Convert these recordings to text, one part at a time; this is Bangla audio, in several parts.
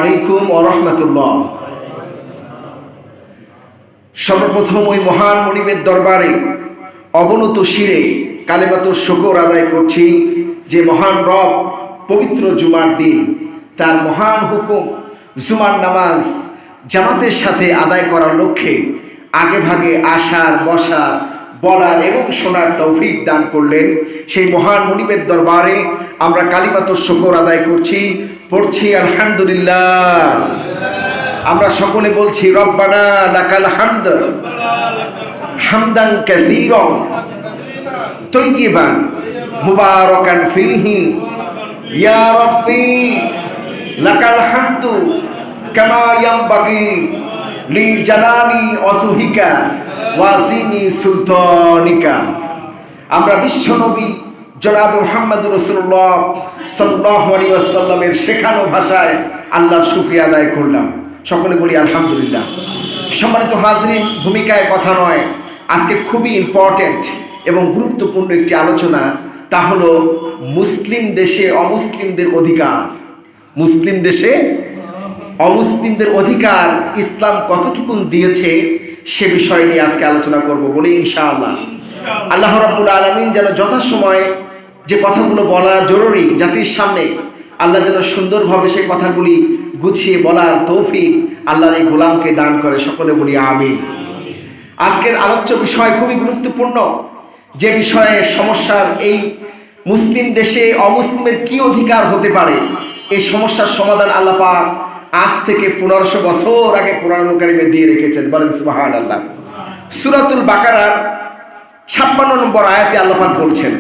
আলাইকুম ওয়া রাহমাতুল্লাহ। সর্বপ্রথম ওই মহান মনিবের দরবারে অবনত শিরে কালেমাতুর শুকর আদায় করছি যে মহান রব পবিত্র জুমার দিন তার মহান হুকুম জুমার নামাজ জামাতের সাথে আদায় করার লক্ষ্যে আগে ভাগে আসার, বসার, বলার এবং শোনার তৌফিক দান করলেন। সেই মহান মনিবের দরবারে আমরা কালিমাতুর শুকর আদায় করছি, পড়ছি আলহামদুলিল্লাহ। আমরা সকলে বলছি রব্বানা লাকাল হামদ হামদান কাসীরান তাইয়িবান মুবারাকান ফীহি ইয়া রাব্বি লাকাল হামদু কামা ইয়ানবাগি লিজালালি ওয়াজহিকা ওয়াসিমি সুলতানিকা। আমরা বিশ্বনবী জনাব মুহাম্মদুর রাসূলুল্লাহ সাল্লাল্লাহু আলাইহি ওয়াসাল্লামের শেখানো ভাষায় আল্লাহর শুকরিয়া আদায় করলাম। সকলে বলি আলহামদুলিল্লাহ। সম্মানিত হাজরিন, ভূমিকায় কথা নয়, আজকে খুবই ইম্পর্টেন্ট এবং গুরুত্বপূর্ণ একটি আলোচনা, তা হলো মুসলিম দেশে অমুসলিমদের অধিকার। মুসলিম দেশে অমুসলিমদের অধিকার ইসলাম কতটুকু দিয়েছে সে বিষয় নিয়ে আজকে আলোচনা করব বলে ইনশাআল্লাহ। আল্লাহ রাব্বুল আলামিন যেন যথাসময়ে যে কথাগুলো বলা জরুরি জাতির সামনে, আল্লাহ যেন সুন্দরভাবে সেই কথাগুলি গুছিয়ে বলার তৌফিক আল্লাহর এই গোলামকে দান করে। সকলে বলি আমিন। আজকের আলোচ্য বিষয় খুবই গুরুত্বপূর্ণ, যে বিষয়ে সমস্যার এই মুসলিম দেশে অমুসলিমের কি অধিকার হতে পারে, এই সমস্যার সমাধান আল্লাহ পাক আজ থেকে 1500 বছর আগে কোরআনুল কারীমে দিয়ে রেখেছেন। বলেন সুবহানাল্লাহ। সূরাতুল বাকারার 56 নম্বর আয়াতে আল্লাহ পাক বলছেন,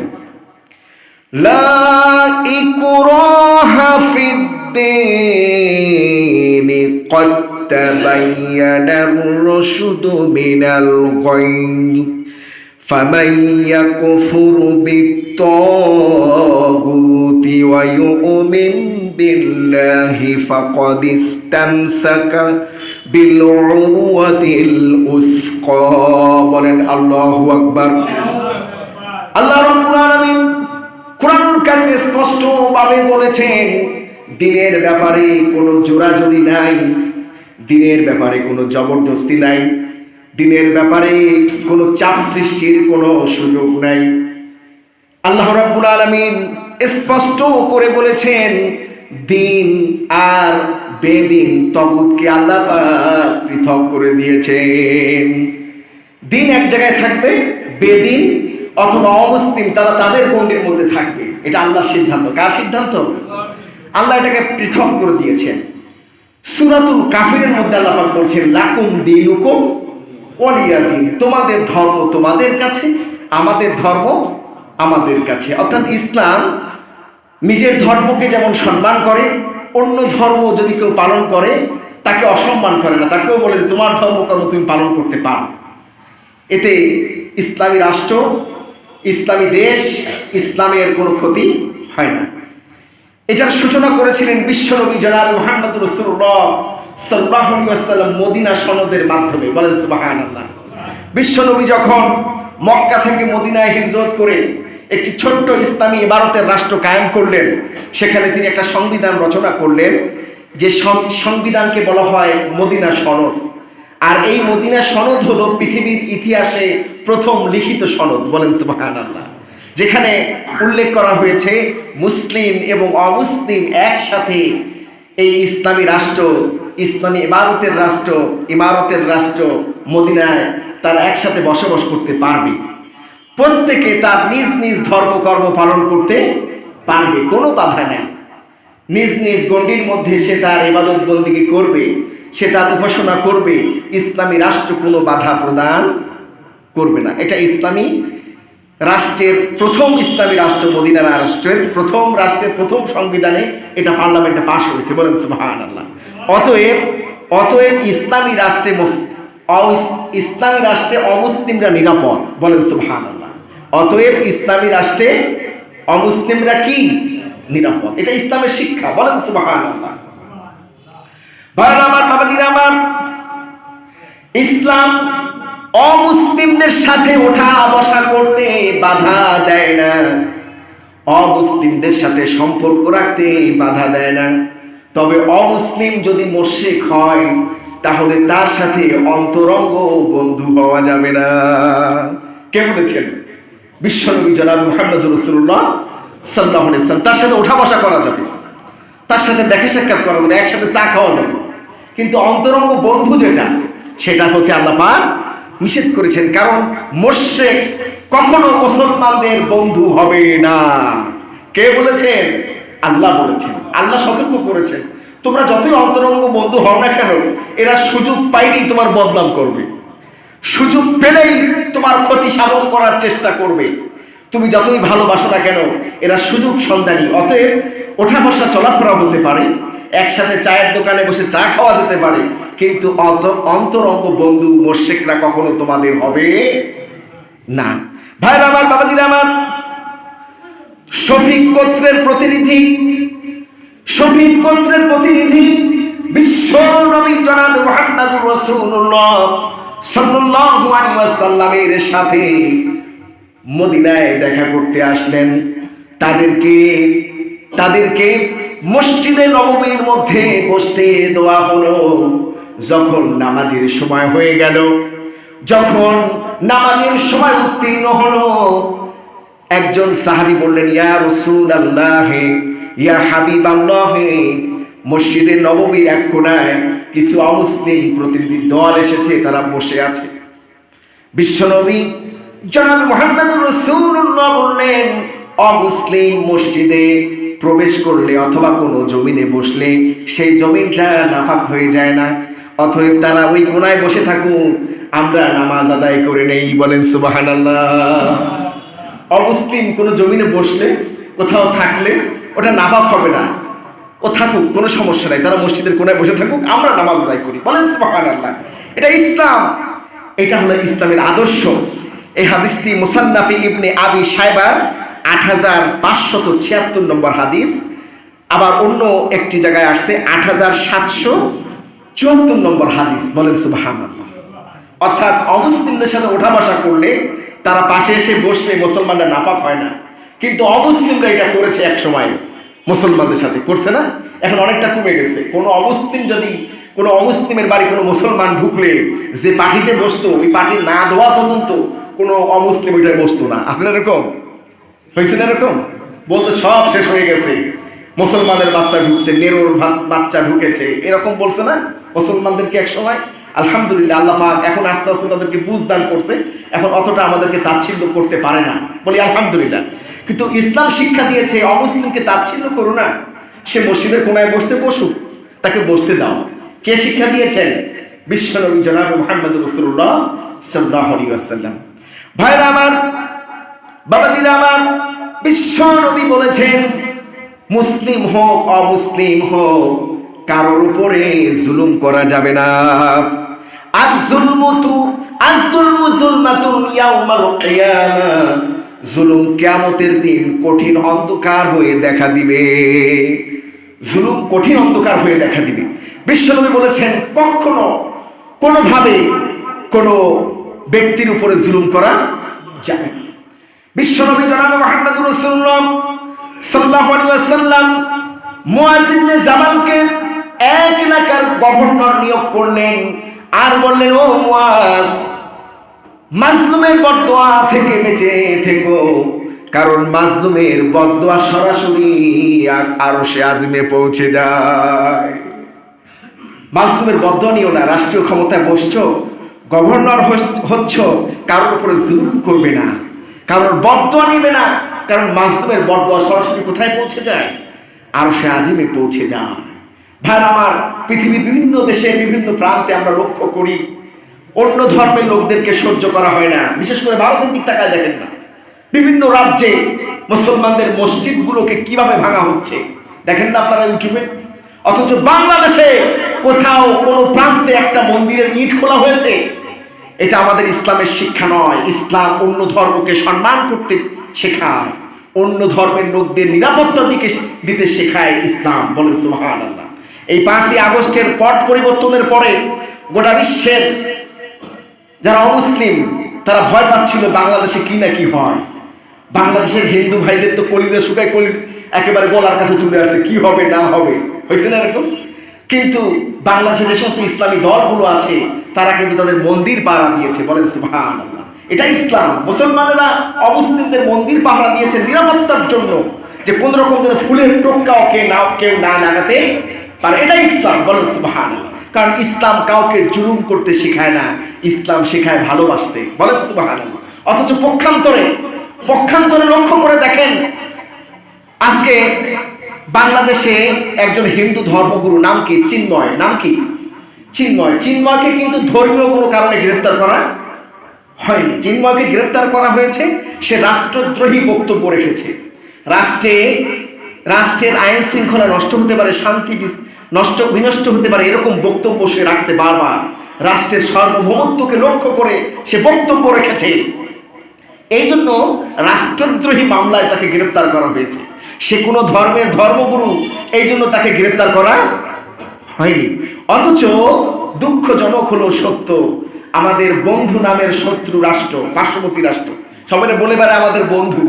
লা ইকরাহা ফিদ-দীন ক্বাদ তাবায়্যানার রুশদু মিনাল গায়y ফামান ইয়াকফুর বিত-তাগুতি ওয়া ইউমিন বিল্লাহি ফাকাদ ইসতামসাকা বিল উরওয়াতিল উসকা। বলেন আল্লাহু আকবার। আল্লাহ রাব্বুল আলামিন কোরআনুল কারীমে স্পষ্টভাবে বলেছেন, দ্বীনের ব্যাপারে কোনো জোরাজুরি নাই, দ্বীনের ব্যাপারে কোনো জবরদস্তি নাই, দ্বীনের ব্যাপারে কোনো চাপ সৃষ্টির কোনো সুযোগ নাই। আল্লাহ রাব্বুল আলামিন স্পষ্ট করে বলেছেন, দ্বীন আর বেদিন তাগুতকে আল্লাহ পাক পৃথক করে দিয়েছেন। দ্বীন এক জায়গায় থাকবে, বেদিন অথবা অমুসলিম তারা তাদের গণ্ডির মধ্যে থাকবে। এটা আল্লাহর সিদ্ধান্ত। কার সিদ্ধান্ত? আল্লাহ এটাকে পৃথক করে দিয়েছেন। সূরাতুল কাফিরের মধ্যে আল্লাহ পাক বলছেন, লাকুম দীনুকুম ওয়ালিয়া দীন, তোমাদের ধর্ম তোমাদের কাছে, আমাদের ধর্ম আমাদের কাছে। অর্থাৎ ইসলাম নিজের ধর্মকে যেমন সম্মান করে, অন্য ধর্ম যদি কেউ পালন করে তাকে অসম্মান করে না, তাকেও বলে যে তোমার ধর্মকর্ম তুমি পালন করতে পারো। এতে ইসলামী রাষ্ট্র, ইসলামী দেশ, ইসলামের কোনো ক্ষতি হয় না। এটার সূচনা করেছিলেন বিশ্বনবী জনাব মুহাম্মদুর রাসূলুল্লাহ সাল্লাল্লাহু আলাইহি ওয়াসাল্লাম মদিনা সনদের মাধ্যমে। বলেন সুবহানাল্লাহ। বিশ্বনবী যখন মক্কা থেকে মদিনায় হিজরত করে একটি ছোট্ট ইসলামী ইবারতের রাষ্ট্র কায়েম করলেন, সেখানে তিনি একটা সংবিধান রচনা করলেন, যে সংবিধানকে বলা হয় মদিনা সনদ। আর এই মদিনা সনদ হলো পৃথিবীর ইতিহাসে প্রথম লিখিত সনদ। বলেন সুবহানাল্লাহ। যেখানে উল্লেখ করা হয়েছে মুসলিম এবং অমুসলিম একসাথে এই ইসলামী রাষ্ট্র, ইসলামী ইমারতের রাষ্ট্র মদিনায় তারা একসাথে বসবাস করতে পারবে। প্রত্যেকে তার নিজ নিজ ধর্মকর্ম পালন করতে পারবে, কোনো বাধা নেই। নিজ নিজ গণ্ডির মধ্যে সে তার ইবাদত বন্দেগী করবে, সে তার উপাসনা করবে। ইসলামী রাষ্ট্র কোনো বাধা প্রদান করবে না। এটা ইসলামী রাষ্ট্রের প্রথম ইসলামী রাষ্ট্র, মদিনা রাষ্ট্রের প্রথম সংবিধানে এটা পার্লামেন্টে পাশ হয়েছে। বলেন সুবহানাল্লাহ। অতএব ইসলামী রাষ্ট্রে অমুসলিমরা নিরাপদ। বলেন সুবহানাল্লাহ। অতএব ইসলামী রাষ্ট্রে অমুসলিমরা কি? নিরাপদ। এটা ইসলামের শিক্ষা। বলেন সুবহানাল্লাহ। ভাইরা আমার, বাবাজিরা আমার, ইসলাম অমুসলিমদের সাথে ওঠা বসা করতে বাধা দেয় না, অমুসলিমদের সাথে সম্পর্ক রাখতে বাধা দেয় না। তবে অমুসলিম যদি মুশরিক হয় তাহলে তার সাথে অন্তরঙ্গ বন্ধু হওয়া যাবে না। কে বলেছেন? বিশ্বনবী জনাব মুহাম্মদুর রাসূলুল্লাহ সাল্লাল্লাহু আলাইহি ওয়াসাল্লাম। তার সাথে ওঠা বসা করা যাবে, তার সাথে দেখা সাক্ষাৎ করা যাবে, একসাথে চা খাওয়া যাবে, কিন্তু অন্তরঙ্গ বন্ধু যেটা, সেটা হতে আল্লাহ পাক নিষেধ করেছেন। কারণ মুশরিক কখনো মুসলমানদের বন্ধু হবে না। কে বলেছেন? আল্লাহ বলেছেন, আল্লাহ সতর্ক করেছেন। তোমরা যতই অন্তরঙ্গ বন্ধু হও না কেন, এরা সুযোগ পাইলেই তোমার বদনাম করবে, সুযোগ পেলেই তোমার ক্ষতি সাধন করার চেষ্টা করবে। তুমি যতই ভালোবাসো না কেন, এরা সুযোগ সন্ধানী। অতএব ওঠা বসা চলাফেরা হতে পারে, একসাথে চায়ের দোকানে বসে চা খাওয়া যেতে পারে, কিন্তু অন্তরঙ্গ বন্ধু মুশরিকরা কখনো তোমাদের হবে না। ভাইরা আমার, বাবাজিরা আমার, শফিক গোত্রের প্রতিনিধি, শফিক গোত্রের প্রতিনিধি বিশ্ব নবী জনাব মুহাম্মদুর রাসূলুল্লাহ সাল্লাল্লাহু আলাইহি ওয়াসাল্লামের সাথে মদিনায় দেখা করতে আসলেন। তাদেরকে মসজিদে নববীর মধ্যে বসতে দেওয়া হলো। যখন নামাজের সময় হয়ে গেল, যখন নামাজের সময় উত্তীর্ণ হলো, একজন সাহাবী বললেন, ইয়া রাসূলুল্লাহ, ইয়া হাবিবাল্লাহ, মসজিদে নববীর এক কোণায় কিছু অমুসলিম প্রতিনিধি দল এসেছে, তারা বসে আছে। বিশ্বনবী জনাব মুহাম্মদুর রাসূলুল্লাহ বললেন, অমুসলিম মসজিদে প্রবেশ করলে অথবা কোনো জমিনে বসলে সেই জমিনটা নাপাক হয়ে যায় না। অতএব তারা ওই কোণায় বসে থাকুক, আমরা নামাজ আদায় করে নেই। বলেন সুবহানাল্লাহ। অমুসলিম কোনো জমিনে বসলে, কোথাও থাকলে ওটা নাপাক হবে না, ও থাকুক, কোনো সমস্যা নাই, তারা মসজিদের কোণায় বসে থাকুক, আমরা নামাজ আদায় করি। বলেন সুবহানাল্লাহ। এটা ইসলাম, এটা হলো ইসলামের আদর্শ। এই হাদিসটি মুসান্নাফে ইবনে আবি শায়বার 8576 নম্বর হাদিস। আবার অন্য একটি জায়গায় আসছে 8774 নম্বর হাদিস। বলেন সুবহানাল্লাহ। অর্থাৎ অমুসলিমদের সাথে ওঠা বসা করলে, তারা পাশে এসে বসলে মুসলমানরা নাপাক হয় না, কিন্তু অমুসলিমরা এটা করেছে এক সময়, মুসলমানদের সাথে করছে না, এখন অনেকটা কমে গেছে। কোনো অমুসলিমের বাড়ি কোনো মুসলমান ঢুকলে যে পাটিতে বসতো, ওই পাটি না ধোয়া পর্যন্ত কোনো অমুসলিম ওইটাই বসতো না। আছে না এরকম? হয়েছে না এরকম? বলতে সব শেষ হয়ে গেছে, মুসলমানের বাচ্চা ঢুকছে, নেরোর বাচ্চা ঢুকেছে, এরকম বলছে না মুসলমানদেরকে এক সময়। আলহামদুলিল্লাহ, আল্লাহ পাক এখন আস্তে আস্তে তাদেরকে বুঝ দান করছে, এখন অতটা আমাদেরকে তাচ্ছিল্য করতে পারে না, বলি আলহামদুলিল্লাহ। কিন্তু ইসলাম শিক্ষা দিয়েছে, অমুসলিমকে তাচ্ছিল্য করো না, সে মসজিদের কোণায় বসতে বসুক, তাকে বসতে দাও। কে শিক্ষা দিয়েছেন? বিশ্বনবী জনাব মুহাম্মদুর রাসূলুল্লাহ সাল্লাল্লাহু আলাইহি ওয়াসাল্লাম। ভাইরা আমার, বাবাজিরা আমার, বিশ্বনবী বলেছেন, মুসলিম হোক অমুসলিম হোক, কারোর উপরে জুলুম করা যাবে না। আয-যুলমু যুলমাতুন ইয়াউমাল কিয়ামাহ, জুলুম কিয়ামতের দিন কঠিন অন্ধকার হয়ে দেখা দিবে। জুলুম কঠিন অন্ধকার হয়ে দেখা দিবে। বিশ্বনবী বলেছেন, কখনো কোনোভাবে কোনো ব্যক্তির উপরে জুলুম করা যাবে না। বিশ্বনবী জনাব মুহাম্মদুর রাসূলুল্লাহ সাল্লাল্লাহু আলাইহি ওয়াসাল্লাম মুআয ইবনে জামালকে এক এলাকার গভর্নর নিয়োগ করলেন, আর বললেন, ও মুআয, মাজলুমের বদদোয়া থেকে বেঁচে থেকো, কারণ মাজলুমের বদদোয়া সরাসরি আরশে আজিমে পৌঁছে যায়। মাজলুমের বদদোয়া নিও না, রাষ্ট্রীয় ক্ষমতায় বসছো, গভর্নর হচ্ছ, কারোর উপরে জুলুম করবে না, কারোর বদদোয়া নিবে না, কারণ মাজলুমের বদদোয়া সরাসরি কোথায় পৌঁছে যায়? আরশে আজিমে পৌঁছে যায়। ভাই আমার, পৃথিবীর বিভিন্ন দেশে বিভিন্ন প্রান্তে আমরা লক্ষ্য করি, অন্য ধর্মের লোকদেরকে সহ্য করা হয় না। বিশেষ করে ভারতের দিক তাকায় দেখেন না, বিভিন্ন রাজ্যে মুসলমানদের মসজিদগুলোকে কিভাবে ভাঙা হচ্ছে দেখেন না আপনারা ইউটিউবে। অথচ বাংলাদেশে কোথাও কোনো প্রান্তে একটা মন্দিরের ইট খোলা হয়েছে। এটা আমাদের ইসলামের শিক্ষা নয়। ইসলাম অন্য ধর্মকে সম্মান করতে শেখায়, অন্য ধর্মের লোকদের নিরাপত্তা দিতে শেখায় ইসলাম। বলেন সুবহানাল্লাহ। এই 5ই আগস্টের পট পরিবর্তনের পরে গোটা বিশ্বের যারা অমুসলিম তারা ভয় পাচ্ছিল বাংলাদেশে কি না কি হয়। বাংলাদেশের হিন্দু ভাইদের তো কলিজা শুকায়, একেবারে গলার কাছে চলে আসছে, কি হবে না হবে। হয়েছে না এরকম? কিন্তু বাংলাদেশে যে সমস্ত ইসলামী দলগুলো আছে তারা কিন্তু তাদের মন্দির পাহারা দিয়েছে, বলেন সুবহানাল্লাহ। এটা ইসলাম। মুসলমানেরা অমুসলিমদের মন্দির পাহারা দিয়েছে নিরাপত্তার জন্য, যে কোন রকম যেন ফুলের টোক্কাও কেউ না লাগাতে পারে। এটা ইসলাম, বলেন সুবহানাল্লাহ। কারণ ইসলাম কাউকে জুলুম করতে শেখায় না, ইসলাম শেখায় ভালোবাসতে, বলেন সুবহানাল্লাহ। অথচ পক্ষান্তরে লক্ষ্য করে দেখেন, আজকে বাংলাদেশে একজন হিন্দু ধর্মগুরু, নাম কি? চিন্ময়। নাম কি? চিন্ময়কে কিন্তু ধর্মীয় কোনো কারণে গ্রেফতার করা হয়নি। চিন্ময়কে গ্রেফতার করা হয়েছে, সে রাষ্ট্রদ্রোহী বক্তব্য রেখেছে। রাষ্ট্রের আইন শৃঙ্খলা নষ্ট হতে পারে, শান্তি বিনষ্ট হতে পারে, এরকম বক্তব্য সে রাখছে বারবার। রাষ্ট্রের সার্বভৌমত্বকে লক্ষ্য করে সে বক্তব্য রেখেছে, এই জন্য রাষ্ট্রদ্রোহী মামলায় তাকে গ্রেফতার করা হয়েছে। সে কোনো ধর্মগুরু, এই জন্য তাকে গ্রেফতার করা হয়নি। অথচ দুঃখজনক হলো সত্য, আমাদের বন্ধু নামের শত্রু রাষ্ট্র, পার্শ্ববর্তী রাষ্ট্র, সবাই বলে বেড়ায় আমাদের বন্ধু,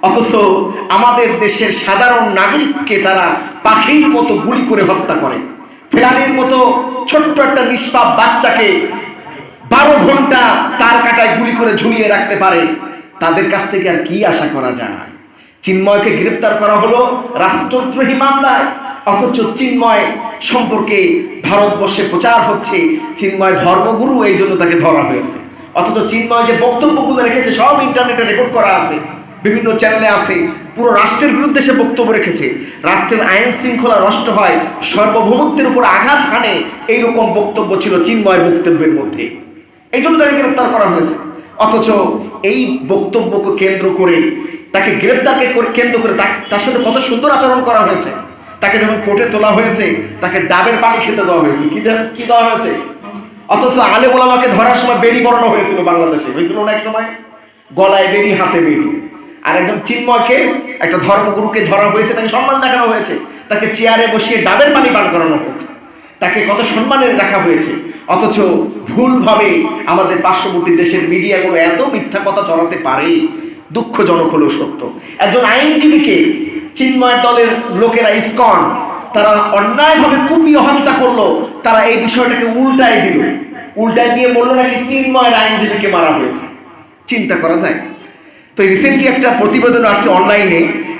অথচ আমাদের দেশের সাধারণ নাগরিককে তারা পাখির মতো গুলি করে হত্যা করে। ফেরানির মতো ছোট্ট একটা নিষ্পাপ বাচ্চাকে 12 ঘন্টা তার কাটায় গুলি করে ঝুলিয়ে রাখতে পারে। তাদের কাছ থেকে আর কি আশা করা যায়? চিন্ময়কে গ্রেফতার করা হলো রাষ্ট্রদ্রোহী মামলায়, অথচ চিন্ময় সম্পর্কে ভারতবর্ষে প্রচার হচ্ছে চিন্ময় ধর্মগুরু, এই জন্য তাকে ধরা হয়েছে। অথচ চিন্ময় যে বক্তব্যগুলো রেখেছে সব ইন্টারনেটে রেকর্ড করা আছে, বিভিন্ন চ্যানেলে আছে। পুরো রাষ্ট্রের বিরুদ্ধে সে বক্তব্য রেখেছে, রাষ্ট্রের আইন শৃঙ্খলা নষ্ট হয়, সার্বভৌমত্বের উপর আঘাত হানে, এইরকম বক্তব্য ছিল চিন্ময়ের বক্তব্যের মধ্যে, এই জন্য তাকে গ্রেফতার করা হয়েছে। অথচ এই বক্তব্যকে কেন্দ্র করে, তাকে গ্রেফতারকে কেন্দ্র করে তার সাথে কত সুন্দর আচরণ করা হয়েছে। তাকে যখন কোর্টে তোলা হয়েছে তাকে ডাবের পানি খেতে দেওয়া হয়েছে। কি দেওয়া হয়েছে? অথচ আলেম ওলামাকে ধরার সময় বেরি পরানো হয়েছিল, বাংলাদেশে হয়েছিল না এক সময়, গলায় বেরি হাতে বেরি। আর একজন চিন্ময়কে, একটা ধর্মগুরুকে ধরা হয়েছে, তাকে সম্মান দেখানো হয়েছে, তাকে চেয়ারে বসিয়ে ডাবের পানি পান করানো হয়েছে, তাকে কত সম্মানে রাখা হয়েছে। অথচ ভুলভাবে আমাদের পার্শ্ববর্তী দেশের মিডিয়াগুলো এত মিথ্যা কথা ছড়াতে পারে, দুঃখজনক হলো সত্য। একজন আইনজীবীকে চিন্ময়ের দলের লোকেরা, ইসকন, তারা অন্যায়ভাবে কুপিয়ে হত্যা করলো। তারা এই বিষয়টাকে উল্টায় দিয়ে বললো নাকি চিন্ময়ের আইনজীবীকে মারা হয়েছে। চিন্তা করা যায়? তো রিসেন্টলি একটা প্রতিবেদন আসছে অনলাইনে,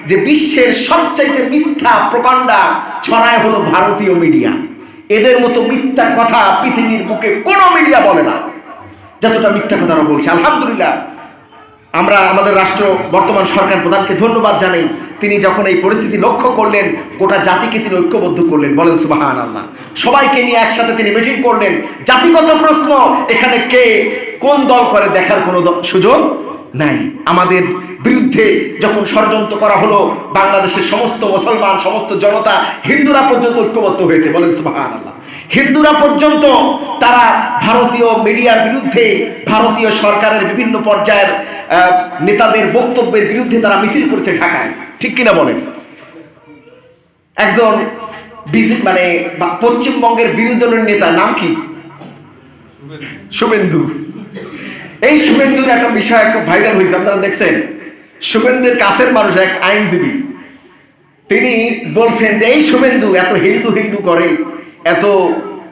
যে বিশ্বের সবচাইতে মিথ্যা প্রকাণ্ডা ছড়ায় হলো ভারতীয় মিডিয়া। এদের মতো মিথ্যা কথা পৃথিবীর বুকে কোনো মিডিয়া বলে না, যতটা মিথ্যা কথারা বলছে। আলহামদুলিল্লাহ, আমরা আমাদের রাষ্ট্র বর্তমান সরকার প্রধানকে ধন্যবাদ জানাই। তিনি যখন এই পরিস্থিতি লক্ষ্য করলেন, গোটা জাতিকে তিনি ঐক্যবদ্ধ করলেন, বলেন সুবহানাল্লাহ। সবাইকে নিয়ে একসাথে তিনি মিটিং করলেন। জাতিগত প্রশ্ন এখানে কে কোন দল করে দেখার কোনো সুযোগ নাই। আমাদের বিরুদ্ধে যখন ষড়যন্ত্র করা হলো, বাংলাদেশের সমস্ত মুসলমান, সমস্ত জনতা, হিন্দুরা পর্যন্ত ঐক্যবদ্ধ হয়েছে, বলেন সুবহানাল্লাহ। হিন্দুরা পর্যন্ত তারা ভারতীয় মিডিয়ার বিরুদ্ধে, ভারতীয় সরকারের বিভিন্ন পর্যায়ের নেতাদের বক্তব্যের বিরুদ্ধে তারা মিছিল করেছে ঢাকায়, ঠিক কিনা বলেন? একজন পশ্চিমবঙ্গের বিরোধী দলের নেতা, নাম কি? শুভেন্দু। এই শুভেন্দুর একটা বিষয় একটা ভাইরাল হয়েছে, আপনারা দেখছেন। শুভেন্দুর কাছের মানুষ, এক আইনজীবী, তিনি বলছেন যে এই শুভেন্দু এত হিন্দু করে, এত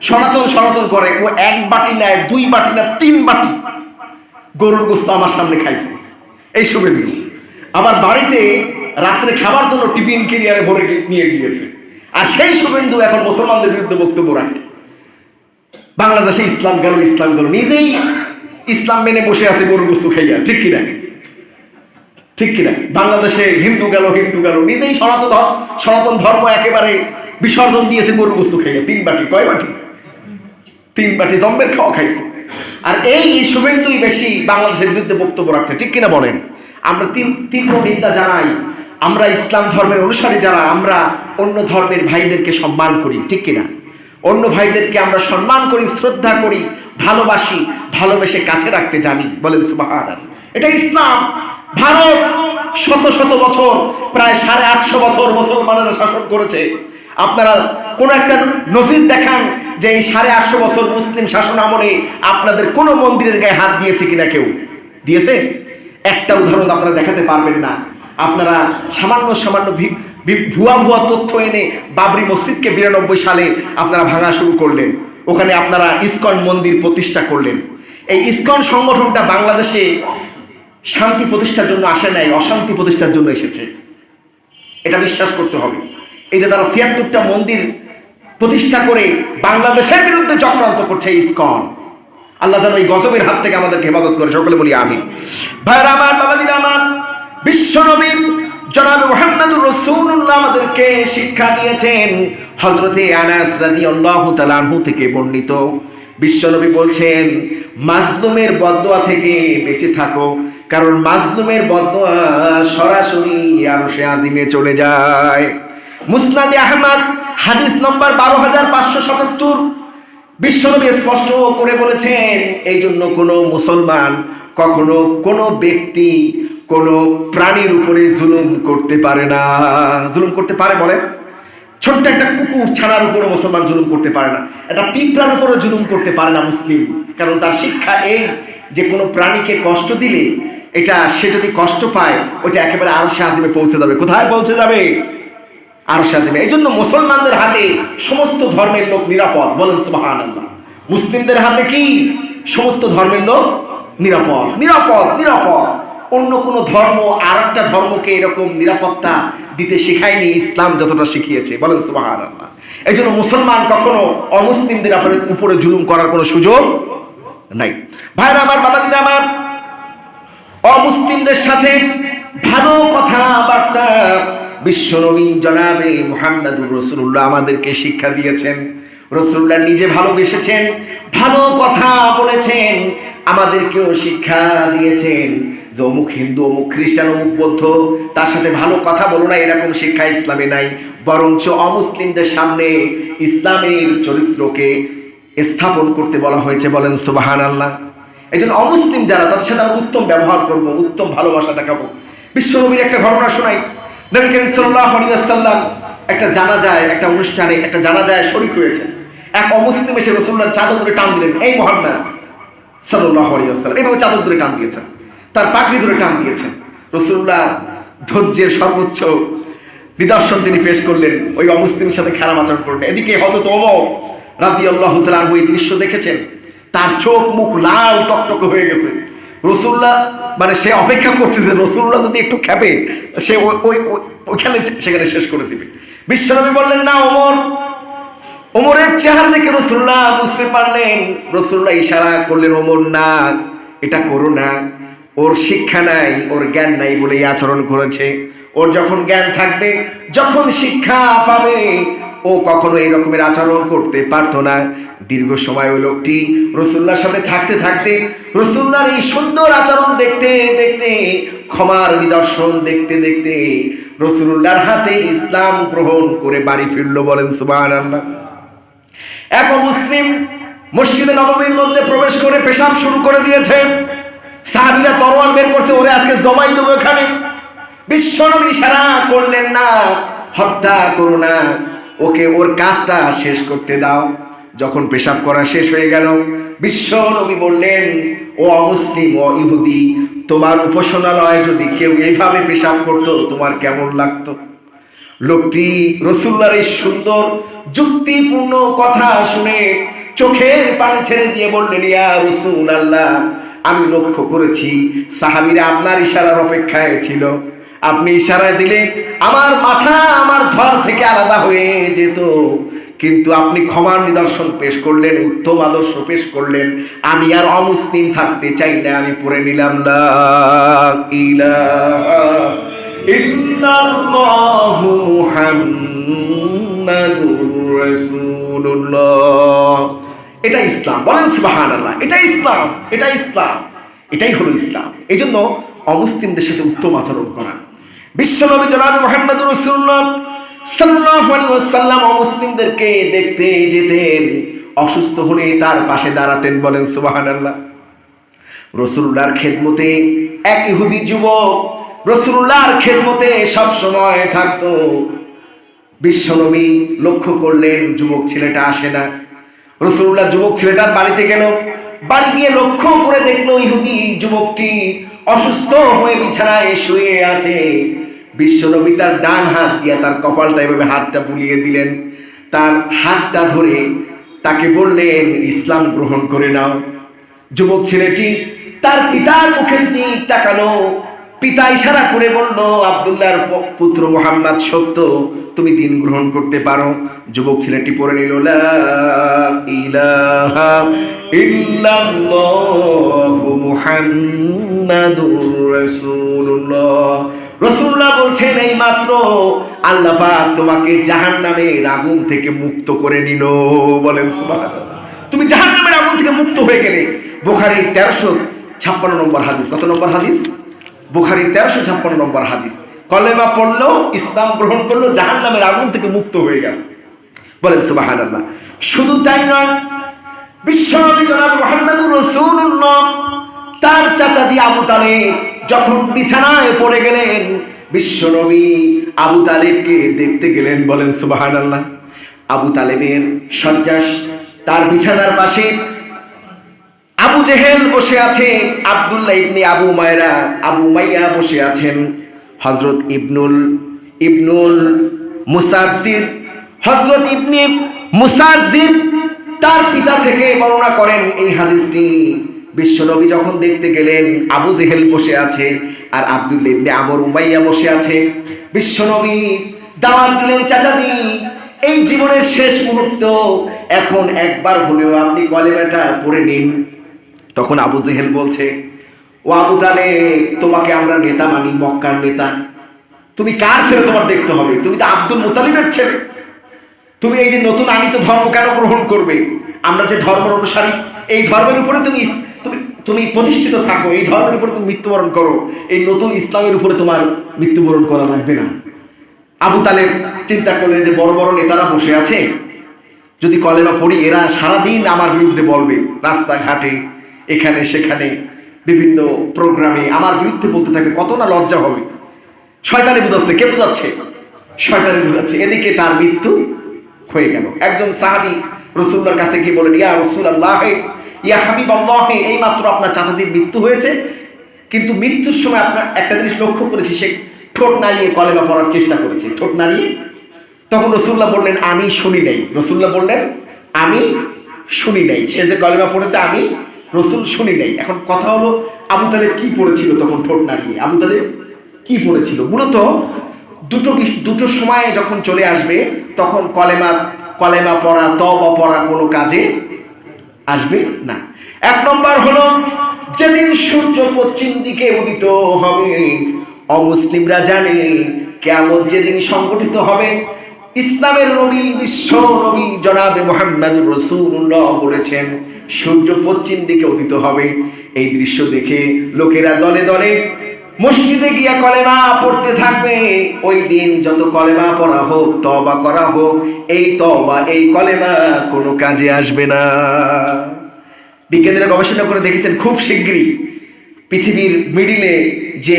সনাতন করে, ও 1 বাটি নেয়, 2 বাটি না 3 বাটি গরুর গোস্ত আমার সামনে খাইছে। এই শুভেন্দু আমার বাড়িতে রাত্রে খাবার জন্য টিফিন ক্যারিয়ারে ভরে নিয়ে গিয়েছে। আর সেই শুভেন্দু এখন মুসলমানদের বিরুদ্ধে বক্তব্য রাখে। বাংলাদেশে ইসলাম গেল, নিজেই ইসলাম মেনে বসে আছে গরুর গোস্ত খাইয়া, ঠিক কিনা? বাংলাদেশে হিন্দু গেল, নিজেই সনাতন ধর্ম একেবারে বিসর্জন দিয়েছে গরুর গোস্ত খাইয়া। 3 বাটি, কয় বাটি? 3 বাটি জম্বের খাওয়া খাইছে। আর এই শুভেন্দুই বেশি বাংলাদেশের বিরুদ্ধে বক্তব্য রাখছে, ঠিক কিনা বলেন? আমরা তীব্র নিন্দা জানাই। আমরা ইসলাম ধর্মের অনুসারী যারা, আমরা অন্য ধর্মের ভাইদেরকে সম্মান করি, ঠিক কিনা? অন্য ভাইদেরকে আমরা সম্মান করি, শ্রদ্ধা করি, ভালোবাসি, ভালোবেসে কাছে রাখতে জানি, বলেন সুবহানাল্লাহ। এটা ইসলাম। ভারত শত বছর, প্রায় 850 বছর মুসলমানেরা শাসন করেছে। আপনারা কোন একটা নজির দেখান যে এই 850 বছর মুসলিম শাসন আমলে আপনাদের কোন মন্দিরের গায়ে হাত দিয়েছে কিনা? কেউ দিয়েছে? একটা উদাহরণ আপনারা দেখাতে পারবেন না। আপনারা সামান্য ভুয়া ভুয়া তথ্য এনে বাবরি মসজিদকে 92 সালে আপনারা ভাঙা শুরু করলেন, ওখানে আপনারা ইসকন মন্দির প্রতিষ্ঠা করলেন। এই ইসকন সংগঠনটা বাংলাদেশে শান্তি প্রতিষ্ঠার জন্য আসে নাই, অশান্তি প্রতিষ্ঠার জন্য এসেছে, এটা বিশ্বাস করতে হবে। এই যে তারা ৭৬টা মন্দির প্রতিষ্ঠা করে বাংলাদেশের বিরুদ্ধে চক্রান্ত করছে ইসকন, আল্লাহ যেন এই গজবের হাত থেকে আমাদেরকে হেফাজত করে, সকলে বলি আমিন। ভাইরা আমার, বাবাজিরা আমার, বিশ্বনবী জনাবে মুহাম্মদুর রাসূলুল্লাহ আমাদেরকে শিক্ষা দিয়েছেন। হযরতে আনাস রাদিয়াল্লাহু তাআলা আনহু থেকে বর্ণিত, বিশ্বনবী বলছেন, মাজলুমের বদদুয়া থেকে বেঁচে থাকো, কারণ মাজলুমের বদদুয়া সরাসরি আরশে আজিমে চলে যায়। মুসনাদে আহমদ হাদিস নম্বর 12577, বিশ্বনবী স্পষ্ট করে বলেছেন, এই জন্য কোনো মুসলমান কখনো কোনো ব্যক্তি কোনো প্রাণীর উপরে জুলুম করতে পারে না। জুলুম করতে পারে বলেন? ছোট্ট একটা কুকুর ছানার উপরে মুসলমান জুলুম করতে পারে না, একটা পিঁপড়ার উপরে জুলুম করতে পারে না মুসলিম, কারণ তার শিক্ষা এই যে কোনো প্রাণীকে কষ্ট দিলে এটা সে যদি কষ্ট পায় ওটা একেবারে আরশে আজিমে পৌঁছে যাবে। কোথায় পৌঁছে যাবে? আরশে আজিমে। এই জন্য মুসলমানদের হাতে সমস্ত ধর্মের লোক নিরাপদ, বলেন সুবহানাল্লাহ। মুসলিমদের হাতে কি? সমস্ত ধর্মের লোক নিরাপদ, নিরাপদ, নিরাপদ। অন্য কোনো ধর্ম আর একটা ধর্মকে এরকম নিরাপত্তা দিতে শেখায়নি ইসলাম যতটা শিখিয়েছে, বলেন সুবহানাল্লাহ। এই জন্য মুসলমান কখনো অমুসলিমদের উপরে জুলুম করার কোনো সুযোগ নাই। ভাইরা আমার, বাবাজিরা আমার, অমুসলিমদের সাথে ভালো কথাবার্তা বিশ্বনবী জনাবে মুহাম্মদুর রাসূলুল্লাহ আমাদেরকে শিক্ষা দিয়েছেন। রাসূলুল্লাহ নিজে ভালোবেসেছেন, ভালো কথা বলেছেন, আমাদেরকেও শিক্ষা দিয়েছেন যে অমুক হিন্দু, অমুক খ্রিস্টান, অমুক বৌদ্ধ, তার সাথে ভালো কথা বলো না, এরকম শিক্ষা ইসলামে নাই। বরঞ্চ অমুসলিমদের সামনে ইসলামের চরিত্রকে স্থাপন করতে বলা হয়েছে, বলেন সুবহানাল্লাহ। এই জন্য অমুসলিম যারা, তাদের সাথে আমরা উত্তম ব্যবহার করব, উত্তম ভালোবাসা দেখাবো। বিশ্বনবীর একটা ঘটনা শোনাই। নবী করিম সাল্লাল্লাহু আলাইহি ওয়াসাল্লাম একটা জানাজায়, একটা অনুষ্ঠানে একটা জানাজায় শরীক হয়েছেন। এক অমুসলিম এসে রাসূলুল্লাহর চাদর ধরে টান দিলেন, এই মুহাম্মদ সাল্লাল্লাহু আলাইহি ওয়াসাল্লাম, এইভাবে চাদর ধরে টান দিয়েছেন, তার পাগড়ি ধরে টান দিয়েছেন। রাসূলুল্লাহ ধৈর্যের সর্বোচ্চ নিদর্শন তিনি পেশ করলেন, ওই অমুসলিমের সাথে খারাপ আচরণ করলেন। এদিকে হযরত ওমর রাদিয়াল্লাহু তাআলা আনহু এই দৃশ্য দেখেছেন, তার চোখ মুখ লাল টকটকে হয়ে গেছে। রাসূলুল্লাহ মানে সে অপেক্ষা করছে যে রাসূলুল্লাহ যদি একটু খেপে সে ওইখানে সেখানে শেষ করে দিবে। বিশ্বনবী বললেন, না ওমর। ওমরের চেহারা দেখে রাসূলুল্লাহ বুঝতে পারলেন, রাসূলুল্লাহ ইশারা করলেন, ওমর না, এটা করো না, ওর শিক্ষা নাই, ওর জ্ঞান নাই বলে এই আচরণ করেছে। ওর যখন জ্ঞান থাকবে, যখন শিক্ষা পাবে, ও কখনো এই রকমের আচরণ করতে পারতো না। দীর্ঘ সময় ওই লোকটি রাসূলুল্লাহর সাথে থাকতে থাকতে, রাসূলুল্লাহর এই সুন্দর আচরণ দেখতে দেখতে, ক্ষমার নিদর্শন দেখতে দেখতে রাসূলুল্লাহর হাতে ইসলাম গ্রহণ করে বাড়ি ফিরল, বলেন সুবহানাল্লাহ। এক মুসলিম মসজিদে নববীর মধ্যে প্রবেশ করে পেশাব শুরু করে দিয়েছে। সাহাবীরা তরোয়াল বের করছে, ওরে আজকে জমাই দেবো এখানে। বিশ্বনবী ইশারা করলেন, না, হত্যা করো না, ওকে ওর কাজটা শেষ করতে দাও। যখন পেশাব করা শেষ হয়ে গেল, বিশ্বনবী বললেন, ও অমুসলিম, ও ইহুদি, তোমার উপাসনালয়ে যদি কেউ এইভাবে পেশাব করতো তোমার কেমন লাগতো? লোকটি রাসূলুল্লাহর এই সুন্দর যুক্তিপূর্ণ কথা শুনে চোখের পানি ছেড়ে দিয়ে বললেন, ইয়া রাসূলুল্লাহ, আমি লক্ষ্য করেছি সাহাবীরা আপনার ইশারার অপেক্ষায় ছিল। আপনি ইশারা দিলে আমার মাথা আমার ধর থেকে আলাদা হয়ে যেত, কিন্তু আপনি ক্ষমার নিদর্শন পেশ করলেন, উত্তম আদর্শ পেশ করলেন। আমি আর অমুসলিম থাকতে চাই না, আমি পড়ে নিলাম লা ইলাহা ইল্লাল্লাহু মুহাম্মাদুর রাসূলুল্লাহ। এটা ইসলাম, বলেন সুবহানাল্লাহ। এটা ইসলাম, এটা ইসলাম, এটাই হলো ইসলাম। এই জন্য অমুসলিমদের সাথে উত্তম আচরণ করা। বিশ্বনবী জনাবে মুহাম্মদুর রাসূলুল্লাহ সাল্লাল্লাহু আলাইহি ওয়াসাল্লাম অমুসলিমদেরকে দেখতে যেতেন, অসুস্থ হলে তার পাশে দাঁড়াতেন, বলেন সুবহানাল্লাহ। রাসূলুল্লাহর খেদমতে এক ইহুদি যুবক রাসূলুল্লাহর খেদমতে সব সময় থাকতো। বিশ্বনবী লক্ষ্য করলেন যুবক ছেলেটা আসে না। রাসূলুল্লাহ যুবক ছেলেটার বাড়িতে গেল, বাড়ি গিয়ে লক্ষ্য করে দেখলো ইহুদি যুবকটি অসুস্থ হয়ে বিছানায় শুয়ে আছে। বিশ্বনবী তার ডান হাত দিয়ে তার কপালটা এভাবে হাতটা বুলিয়ে দিলেন, তার হাতটা ধরে তাকে বললেন ইসলাম গ্রহণ করে নাও। যুবক ছেলেটি তার পিতার মুখের দিক তাকালো, পিতা ইশারা করে বলল আব্দুল্লাহর পুত্র মুহাম্মদ সত্য, তুমি দিন গ্রহণ করতে পারো। যুবক ছেলেটি পড়ে নিল লা ইলাহা ইল্লাল্লাহু মুহাম্মাদুর রাসূলুল্লাহ। রাসূলুল্লাহ বলছেন এই মাত্র আল্লাহ পাক তোমাকে জাহান্নামের আগুন থেকে মুক্ত করে নিল। বলেন সুবহানাল্লাহ। তুমি জাহান্নামের আগুন থেকে মুক্ত হয়ে গেলে। বুখারীর 1356 নম্বর হাদিস। কত নম্বর হাদিস? বুখারীর 1356 নম্বর হাদিস। কলেমা পড়লো, ইসলাম গ্রহণ করলো, জাহান্নামের আগুন থেকে মুক্ত হয়ে গেল। বলেন সুবহানাল্লাহ। শুধু তাই নয়, বিশ্বনবী জনাব মুহাম্মদুর রাসূলুল্লাহ তার চাচাজি আবু তালেব যখন বিছানায় পড়ে গেলেন, বিশ্বনবী আবু তালেবকে দেখতে গেলেন। বলেন সুবহানাল্লাহ। আবু তালেবের শয্যা, তার বিছানার পাশে আবু জেহেল বসে আছে, আব্দুল্লাহ ইবনে আবু মাইয়া বসে আছেন, হযরত ইবনুল মুসাজ্জির, হযরত ইবনে মুসাজ্জির তার পিতা থেকে বর্ণনা করেন এই হাদিসটি। বিশ্বনবী যখন দেখতে গেলেন, আবু জেহেল বসে আছে আর আব্দুল্লাহ ইবনে উমাইয়া বসে আছে। বিশ্বনবী দাওয়াত দিলেন, চাচাজি এই জীবনের শেষ মুহূর্ত, এখন একবার হলেও আপনি কলেমাটা পড়ে নিন। তখন আবু জেহেল বলছে, ও আবু তালেব, তোমাকে আমরা নেতা মানি, মক্কার নেতা, তুমি কার ছেলে তোমার দেখতে হবে? তুমি তো আব্দুল মুতালিবের ছেলে, তুমি এই যে নতুন আনিত ধর্ম কেন গ্রহণ করবে? আমরা যে ধর্মের অনুসারী, এই ধর্মের উপরে তুমি তুমি প্রতিষ্ঠিত থাকো, এই ধর্মের উপরে তুমি মৃত্যুবরণ করো, এই নতুন ইসলামের উপরে তোমার মৃত্যুবরণ করা লাগবে না। আবু তালেব চিন্তা করলেন যে বড় বড় নেতারা বসে আছে, যদি কলেমা পড়ি এরা সারাদিন আমার বিরুদ্ধে বলবে, রাস্তাঘাটে এখানে সেখানে বিভিন্ন প্রোগ্রামে আমার বিরুদ্ধে বলতে থাকবে, কত না লজ্জা হবে। শয়তানি বুঝাচ্ছে। কে বুঝাচ্ছে? শয়তানি বুঝাচ্ছে। এদিকে তার মৃত্যু হয়ে গেল। একজন সাহাবী রাসূলুল্লাহর কাছে গিয়ে বলেন, ইয়া রাসূলুল্লাহ, ইয়া হাবিবাল্লাহ, এই মাত্র আপনার চাচাজির মৃত্যু হয়েছে, কিন্তু মৃত্যুর সময় আপনার একটা জিনিস লক্ষ্য করেছি, সে ঠোঁট নাড়িয়ে কলেমা পড়ার চেষ্টা করেছে, ঠোঁট নাড়িয়ে। তখন রাসূলুল্লাহ বললেন, আমি শুনি নাই। রাসূলুল্লাহ বললেন, আমি শুনি নাই। সে যে কলেমা পড়েছে আমি রাসূল শুনি নাই। এখন কথা হলো, আবু তালেব কি পড়েছিল তখন ঠোঁট নাড়িয়ে? আবু তালেব কি পড়েছিল? মূলত দুটো সময়ে যখন চলে আসবে, তখন কলেমা পড়া, তওবা পড়া কোনো কাজে আসবে না। এক নম্বর হলো, যেদিন সূর্য পশ্চিম দিকে উদিত হবে, অমুসলিমরা জানে কিয়ামত যেদিন সংগঠিত হবে, ইসলামের নবী, বিশ্ব নবী জনাবে মুহাম্মদুর রাসূলুল্লাহ বলেছেন সূর্য পশ্চিম দিকে উদিত হবে। এই দৃশ্য দেখে লোকেরা দলে দলে মসজিদে গিয়া কলেমা পড়তে থাকবে। ওই দিন যত কলেমা পড়া হোক, তওবা করা হোক, এই তওবা, এই কলেমা কোনো কাজে আসবে না। বিজ্ঞানীরা গবেষণা করে দেখেছেন, খুব শীঘ্রই পৃথিবীর মিডিলে যে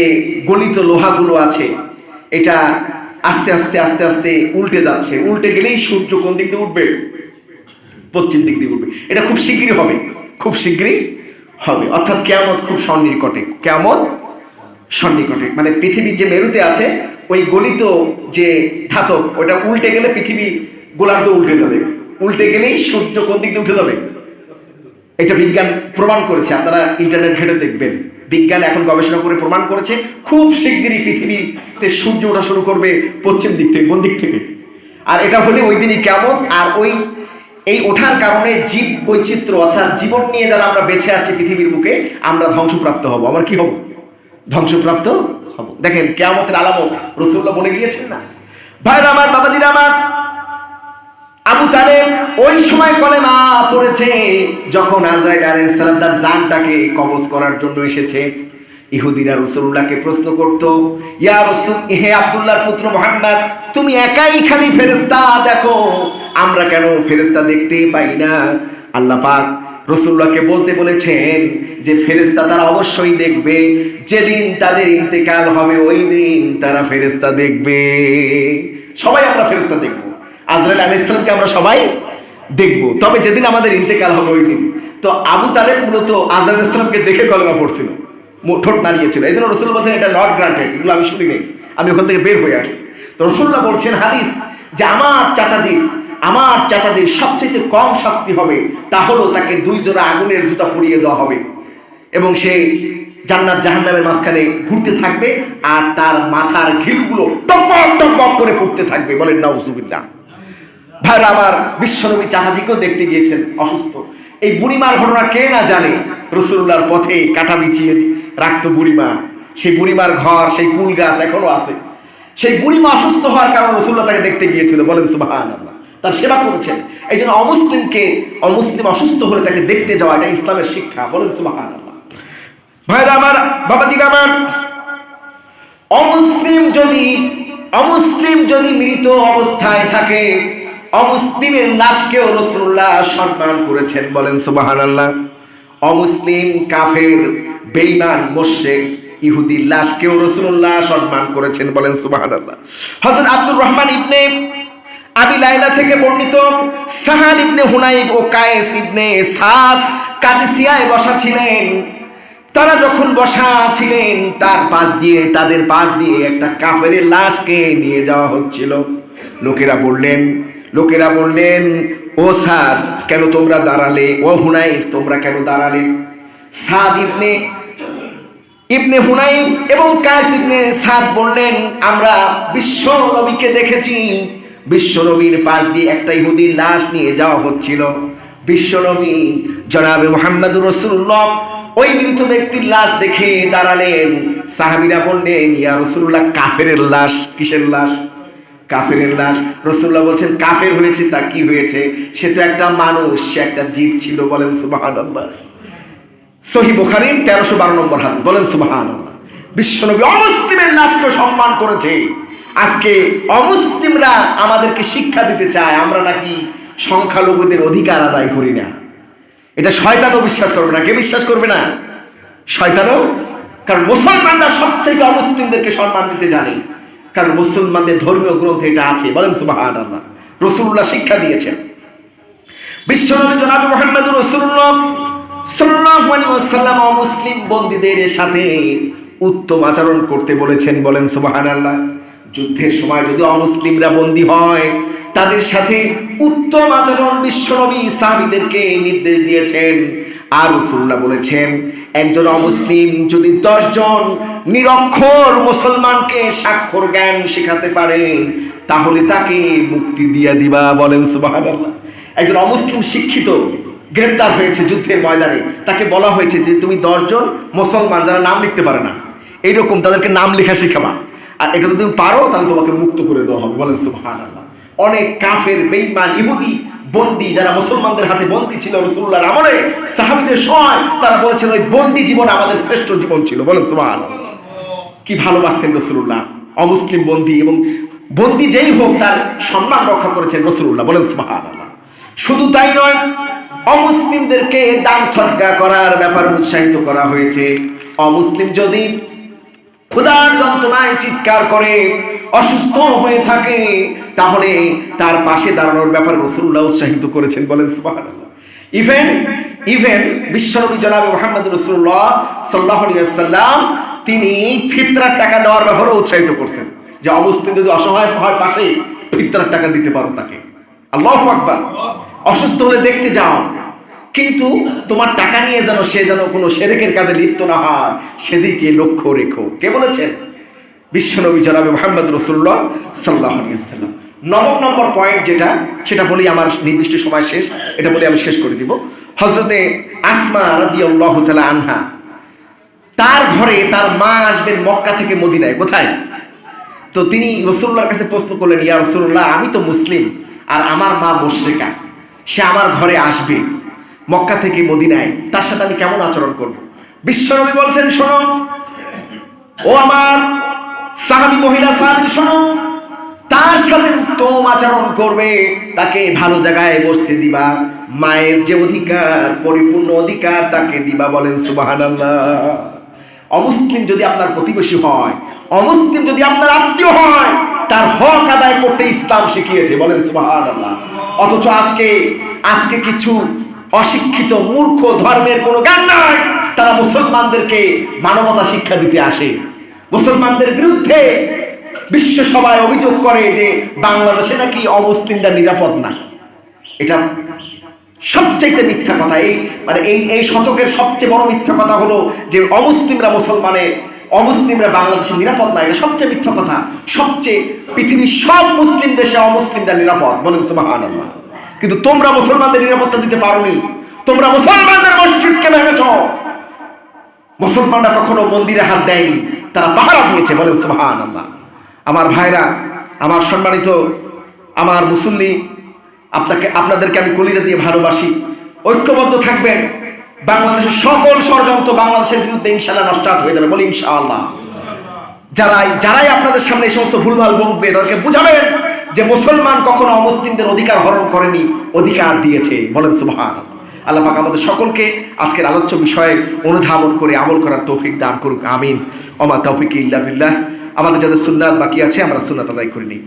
গলিত লোহাগুলো আছে, এটা আস্তে আস্তে আস্তে আস্তে উল্টে যাচ্ছে। উল্টে গেলেই সূর্য কোন দিক দিয়ে উঠবে? পশ্চিম দিক দিয়ে উঠবে। এটা খুব শীঘ্রই হবে, খুব শীঘ্রই হবে। অর্থাৎ কিয়ামত খুব সন্নিকটে। কিয়ামত সন্নিকটে মানে পৃথিবীর যে মেরুতে আছে, ওই গলিত যে ধাতব, ওটা উল্টে গেলে পৃথিবী গোলার্ধ উল্টে যাবে। উল্টে গেলেই সূর্য কোন দিক দিয়ে উঠে যাবে? এটা বিজ্ঞান প্রমাণ করেছে। আপনারা ইন্টারনেট ঘেটে দেখবেন, বিজ্ঞান এখন গবেষণা করে প্রমাণ করেছে খুব শিগগিরই পৃথিবীতে সূর্য ওঠা শুরু করবে পশ্চিম দিক থেকে। কোন দিক থেকে? আর এটা হলে ওই দিনই কিয়ামত। আর এই ওঠার কারণে জীব বৈচিত্র্য, অর্থাৎ জীবন নিয়ে যারা আমরা বেঁচে আছি পৃথিবীর বুকে, আমরা ধ্বংসপ্রাপ্ত হব। আমার কি হব? ধ্বংসপ্রাপ্ত হব। দেখেন কিয়ামতের আলামত রাসূলুল্লাহ বলে গিয়েছেন না? ভাইরা আমার, বাবাজিরা আমার, আবু তালেব ওই সময় কলেমা পড়েছে যখন আজরাইল আলাইহিস সালাম তার জানটাকে কবজ করার জন্য এসেছে। ইহুদিরা রাসূলুল্লাহকে প্রশ্ন করত, ইয়া রাসূল, হে আব্দুল্লাহর পুত্র মুহাম্মদ, তুমি একাই খালি ফেরেশতা দেখো, আমরা কেন ফেরেশতা দেখতেই পাই না? আল্লাহ পাক রাসূলুল্লাহকে বলতে বলেছেন যে ফেরেশতা তারা অবশ্যই দেখবে, যেদিন তাদের ইন্তেকাল হবে ওই দিন তারা ফেরেশতা দেখবে। সবাই আমরা ফেরেশতা দেখব, আজরাইল আলাইহিস সালামকে আমরা সবাই দেখব, তবে যেদিন আমাদের ইন্তেকাল হবে ওই দিন। তো আবু তালেব মূলত আজরাইল আলাইহিস সালামকে দেখে কলেমা পড়ছিল, ঠোঁট নাড়িয়েছিল। এই জন্য রাসূল বলছেন এটা নট গ্রান্টেড, এগুলো আমি শুনি নাই। আমি ওখান থেকে বের হয়ে আসছি। তো রাসূলুল্লাহ বলছেন হাদিস যে আমার চাচাজির সবচেয়ে কম শাস্তি হবে, তা হলো তাকে 2 জোড়া আগুনের জুতা পরিয়ে দেওয়া হবে এবং সে জান্নাত জাহান্নামের মাঝখানে ঘুরতে থাকবে আর তার মাথার ঘিলুগুলো টকবক টকবক করে ফুটতে থাকবে। বলেন নাউজুবিল্লাহ। ভাইরা আমার, বিশ্বনবী চাচাজিকেও দেখতে গিয়েছেন অসুস্থ। এই বুড়িমার ঘটনা কে না জানে? রাসূলুল্লাহর পথে কাটা বিছিয়ে রাখতো বুড়িমা, সেই বুড়িমার ঘর, সেই কুল গাছ এখনো আছে। সেই বুড়িমা অসুস্থ হওয়ার কারণে রাসূলুল্লাহ তাকে দেখতে গিয়েছিল। বলেন সুবহানাল্লাহ। তার সেবা করেছেন। এই জন্য অমুসলিম অসুস্থ হলে তাকে দেখতে যাওয়া, এটা ইসলামের শিক্ষা। বলেন সুবহানাল্লাহ। ভাইরা আমার, বাবাজিরা আমার, অমুসলিম যদি মৃত অবস্থায় থাকে, অমুসলিমের লাশকেও রাসূলুল্লাহ সম্মান করেছেন। বলেন সুবহানাল্লাহ। অমুসলিম, কাফের, বেঈমান, মুশরিক, ইহুদির লাশকেও রাসূলুল্লাহ সম্মান করেছেন। বলেন সুবহানাল্লাহ। হযরত আব্দুর রহমান ইবনে আবি লাইলা থেকে বর্ণিত, সাহাল ইবনে হুনাইব ও কায়েস ইবনে সাদ কাদিসিয়ায় বসা ছিলেন। তারা যখন বসা ছিলেন, তাদের পাশ দিয়ে একটা কাফেরের লাশকে নিয়ে যাওয়া হচ্ছিল। লোকেরা বললেন, ও সাদ, কেন তোমরা দাঁড়ালে? ও হুনাইব, তোমরা কেন দাঁড়ালে? সাদ ইবনে হুনাইব এবং কায়েস ইবনে সাদ বললেন, আমরা বিশ্ব নবীকে দেখেছি। বিশ্ব নবীর পাশ দিয়ে একটা ইহুদির লাশ নিয়ে যাওয়া হচ্ছিল। বিশ্ব নবী জনাবে মুহাম্মদুর রাসূলুল্লাহ ওই মৃত ব্যক্তির লাশ দেখে দাঁড়ালেন। সাহাবীরা বললেন, ইয়া রাসূলুল্লাহ, কাফেরের লাশ। কিসের লাশ? কাফেরের লাশ। রাসূলুল্লাহ বলছেন, কাফের হয়েছে তা কি হয়েছে? সে তো একটা মানুষ, সে একটা জীব ছিল। বলেন সুবহানাল্লাহ। সহিহ বুখারীর 1312 নম্বর হাদিস। বলেন সুবহানাল্লাহ। বিশ্বনবী অমুসলিমের লাশকে সম্মান করেছে। আজকে অমুসলিমরা আমাদেরকে শিক্ষা দিতে চায় আমরা নাকি সংখ্যালঘুদের অধিকার আদায় করি না। এটা শয়তানও বিশ্বাস করবে না। কে বিশ্বাস করবে না? শয়তানও। কারণ মুসলমানরা সবচেয়ে অমুসলিমদেরকে সম্মান দিতে জানে, কারণ মুসলমানদের ধর্মীয় গ্রন্থে এটা আছে। বলেন সুবহানাল্লাহ। রাসূলুল্লাহ শিক্ষা দিয়েছেন। বিশ্বনবী জনাব মুহাম্মদুর রাসূলুল্লাহ সাল্লাল্লাহু আলাইহি ওয়াসাল্লাম অমুসলিম বন্দীদের সাথে উত্তম আচরণ করতে বলেছেন। বলেন সুবহানাল্লাহ। যুদ্ধের সময় যদি অমুসলিমরা বন্দী হয়, তাদের সাথে উত্তম আচরণ বিশ্বনবী সাহাবীদেরকে নির্দেশ দিয়েছেন। আর রাসূলুল্লাহ বলেছেন, একজন অমুসলিম যদি 10 জন নিরক্ষর মুসলমানকে স্বাক্ষর জ্ঞান শেখাতে পারেন, তাহলে তাকে মুক্তি দিয়ে দিবা। বলেন সুবহানাল্লাহ। একজন অমুসলিম শিক্ষিত গ্রেফতার হয়েছে যুদ্ধের ময়দানে, তাকে বলা হয়েছে যে তুমি 10 জন মুসলমান যারা নাম লিখতে পারে না, এইরকম তাদেরকে নাম লেখা শেখাবা, আর এটা যদি তুমি পারো তাহলে তোমাকে মুক্ত করে দেওয়া হবে। বলেন সুবহানাল্লাহ। অনেক কাফের, বেঈমান, ইহুদি বন্দী যারা মুসলমানদের হাতে বন্দী ছিল রাসূলুল্লাহর আমলে, সাহাবীদের সময় তারা বলেছেন ওই বন্দী জীবন আমাদের শ্রেষ্ঠ জীবন ছিল। বলেন সুবহানাল্লাহ। কি ভালোবাসতেন রাসূলুল্লাহ অমুসলিম বন্দী, এবং বন্দী যেই হোক তার সম্মান রক্ষা করেছেন রাসূলুল্লাহ। বলেন সুবহানাল্লাহ। শুধু তাই নয়, অমুসলিমদেরকে দান সদকা করার ব্যাপারে উৎসাহিত করা হয়েছে। অমুসলিম যদি ক্ষুধার যন্ত্রণায় চিৎকার করে অসুস্থ হয়ে থাকে, তাহলে তার পাশে দাঁড়ানোর ব্যাপারে রাসূলুল্লাহ উৎসাহিত করেছেন। বলেন সুবহানাল্লাহ। ইভেন বিশ্বনবী জনাবে মুহাম্মদুর রাসূলুল্লাহ সাল্লাল্লাহু আলাইহি ওয়াসাল্লাম তিনি ফিতরার টাকা দেওয়ার ব্যাপারে উৎসাহিত করছেন, যে অমুসলিম যদি অসহায় হয় পাশে ফিতরার টাকা দিতে পারো তাকে। আল্লাহু আকবার। অসুস্থ হলে দেখতে যাও, কিন্তু তোমার টাকা নিয়ে সে যেন কোনো শিরকের কাজে লিপ্ত না হয়, সেদিকে লক্ষ্য রেখো। কে বলেছেন? বিশ্বনবী জনাবে মুহাম্মদ রাসূলুল্লাহ সাল্লাল্লাহু আলাইহি ওয়াসাল্লাম। 9 নম্বর পয়েন্ট সেটা বলি, আমার নির্দিষ্ট সময় শেষ, এটা বলে আমি শেষ করে দিব। হযরতে আসমা রাদিয়াল্লাহু তাআলা আনহা, তার ঘরে তার মা আসবেন মক্কা থেকে মদিনায়। কোথায়? তো তিনি রাসূলুল্লাহর কাছে প্রশ্ন করলেন, ইয়া রাসূলুল্লাহ, আমি তো মুসলিম আর আমার মা মুশরিকা, সে আমার ঘরে আসবে মক্কা থেকে মদিনায়, তার সাথে আমি কেমন আচরণ করব? বিশ্বনবী বলছেন, শোনো ও আমার মহিলা সাহাবী, শোনো, তার সাথে উত্তম আচরণ করবে, তাকে ভালো জায়গায় বসতে দিবা, মায়ের যে অধিকার, পরিপূর্ণ অধিকার তাকে দিবা। বলেন সুবহানাল্লাহ। অমুসলিম যদি আপনার প্রতিবেশী হয়, অমুসলিম যদি আপনার আত্মীয় হয়, তার হক আদায় করতে ইসলাম শিখিয়েছে। বলেন সুবহানাল্লাহ। অথচ আজকে কিছু অশিক্ষিত মূর্খ, ধর্মের কোনো জ্ঞান নাই, তারা মুসলমানদেরকে মানবতা শিক্ষা দিতে আসে, মুসলমানদের বিরুদ্ধে বিশ্ব সবাই অভিযোগ করে যে বাংলাদেশে নাকি অমুসলিমরা নিরাপদ না। এটা সবচেয়ে মিথ্যা কথা। এই শতকের সবচেয়ে বড় মিথ্যা কথা হলো যে অমুসলিমরা বাংলাদেশে নিরাপদ না। এটা সবচেয়ে মিথ্যা কথা। সবচেয়ে পৃথিবীর সব মুসলিম দেশে অমুসলিমরা নিরাপদ, বলেন সুবহানাল্লাহ। কিন্তু তোমরা মুসলমানদের নিরাপত্তা দিতে পারোনি। তোমরা মুসলমানদের মসজিদকে ভেঙেছ। মুসলমানরা কখনো মন্দিরে হাত দেয়নি, তারা পাহারা দিয়েছে, বলেন সুবহানাল্লাহ। আমার ভাইরা, আমার সম্মানিত আমার মুসল্লি, আপনাদেরকে আমি কলিজা দিয়ে ভালোবাসি। ঐক্যবদ্ধ থাকবেন। বাংলাদেশের সকল ষড়যন্ত্র বাংলাদেশের বিরুদ্ধে ইনশাআল্লাহ নস্যাৎ হয়ে যাবে, বলি ইনশাআল্লাহ। যারাই আপনাদের সামনে এই সমস্ত ভুলভাল বকবে, তাদেরকে বুঝাবেন যে মুসলমান কখনো অমুসলিমদের অধিকার হরণ করেনি, অধিকার দিয়েছে, বলেন সুবহানাল্লাহ। আল্লাহ পাক আমাদের সকলকে আজকের আলোচ্য বিষয়ে অনুধাবন করে আমল করার তৌফিক দান করুক, আমিন। ওমা তাওফিক ইল্লা বিল্লাহ। আমাদের যাদের সুন্নাত বাকি আছে, আমরা সুন্নাত আদায় করে নিই।